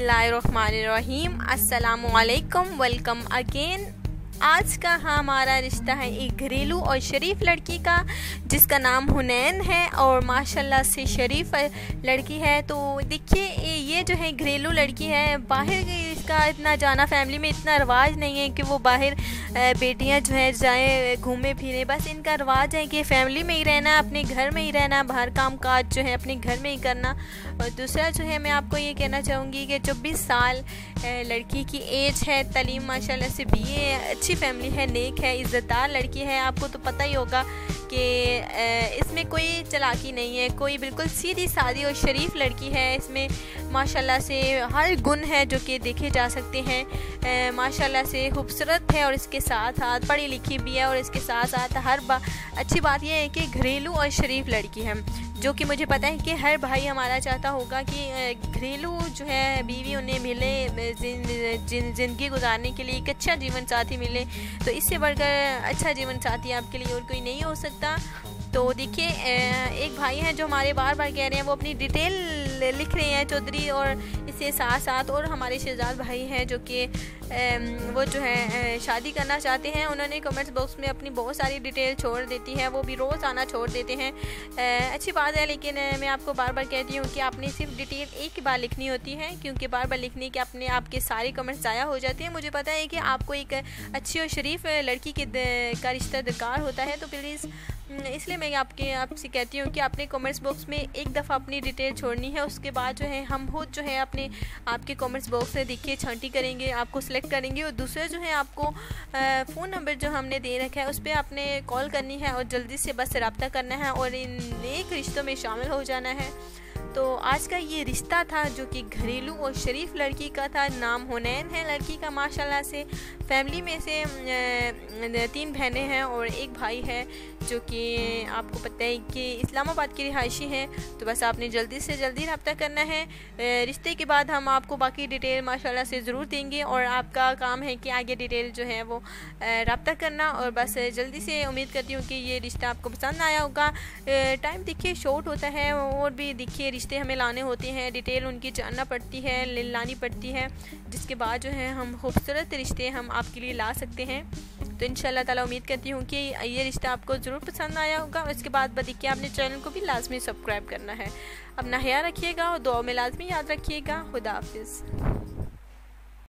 बिस्मिल्लाहिर्रहमानिर्रहीम। अस्सलामुअलैकुम, welcome again. आज का हमारा रिश्ता है एक घरेलू और शरीफ लड़की का, जिसका नाम हुनैन है और माशाल्लाह से शरीफ लड़की है। तो देखिए, ये जो है घरेलू लड़की है, बाहर इसका इतना जाना फैमिली में इतना रवाज नहीं है कि वो बाहर बेटियां जो है जाएं घूमे फिरे। बस इनका रवाज है कि फैमिली में ही रहना, अपने घर में ही रहना, बाहर काम काज जो है अपने घर में ही करना। और दूसरा जो है, मैं आपको ये कहना चाहूँगी कि 24 साल लड़की की एज है, तालीम माशाल्लाह से BA, अच्छी फैमिली है, नेक है, इज़्ज़तदार लड़की है। आपको तो पता ही होगा कि इसमें कोई चालाकी नहीं है, कोई बिल्कुल सीधी सादी और शरीफ लड़की है। इसमें माशाल्लाह से हर गुण है जो कि देखे जा सकते हैं। माशाल्लाह से खूबसूरत है और इसके साथ साथ पढ़ी लिखी भी है, और इसके साथ साथ अच्छी बात यह है कि घरेलू और शरीफ लड़की है, जो कि मुझे पता है कि हर भाई हमारा चाहता होगा कि घरेलू जो है बीवी उन्हें मिले, ज़िंदगी गुजारने के लिए एक अच्छा जीवन साथी मिले। तो इससे बढ़कर अच्छा जीवन साथी आपके लिए और कोई नहीं हो सकता। तो देखिए, एक भाई हैं जो हमारे बार बार कह रहे हैं, वो अपनी डिटेल लिख रहे हैं चौधरी, और इसके साथ साथ और हमारे शहजाद भाई हैं जो कि वो जो है शादी करना चाहते हैं। उन्होंने कमेंट्स बॉक्स में अपनी बहुत सारी डिटेल छोड़ देती हैं, वो भी रोज़ आना छोड़ देते हैं। अच्छी बात है, लेकिन मैं आपको बार बार कहती हूँ कि आपने सिर्फ डिटेल एक बार लिखनी होती है, क्योंकि बार बार लिखने के अपने आपके सारे कमेंट्स ज़ाया हो जाते हैं। मुझे पता है कि आपको एक अच्छी और शरीफ लड़की का रिश्ता दरकार होता है, तो प्लीज़ इसलिए मैं आपसे कहती हूँ कि अपने कमेंट्स बॉक्स में एक दफ़ा अपनी डिटेल छोड़नी है। उसके बाद जो है हम खुद जो है अपने आपके कमेंट्स बॉक्स में देखिए छांटी करेंगे, आपको सेलेक्ट करेंगे, और दूसरा जो है आपको फ़ोन नंबर जो हमने दे रखा है उस पर आपने कॉल करनी है और जल्दी से बस रब्ता करना है और इन नेक रिश्तों में शामिल हो जाना है। तो आज का ये रिश्ता था जो कि घरेलू और शरीफ लड़की का था। नाम हुनैन है लड़की का। माशाल्लाह से फैमिली में से 3 बहनें हैं और एक भाई है, जो कि आपको पता है कि इस्लामाबाद की रिहायशी है। तो बस आपने जल्दी से जल्दी रब्ता करना है। रिश्ते के बाद हम आपको बाकी डिटेल माशाल्लाह से ज़रूर देंगे, और आपका काम है कि आगे डिटेल जो है वो रब्ता करना। और बस जल्दी से उम्मीद करती हूँ कि ये रिश्ता आपको पसंद आया होगा। टाइम देखिए शॉर्ट होता है, और भी देखिए रिश्ते हमें लाने होते हैं, डिटेल उनकी जानना पड़ती है, लानी पड़ती है, जिसके बाद जो है हम खूबसूरत रिश्ते हम आपके लिए ला सकते हैं। तो इंशाल्लाह ताला उम्मीद करती हूँ कि ये रिश्ता आपको ज़रूर पसंद आया होगा। उसके बाद देखिए आपने चैनल को भी लाजमी सब्सक्राइब करना है। अपना ख्याल रखिएगा और दुआ में लाजमी याद रखिएगा। खुदा हाफिज़।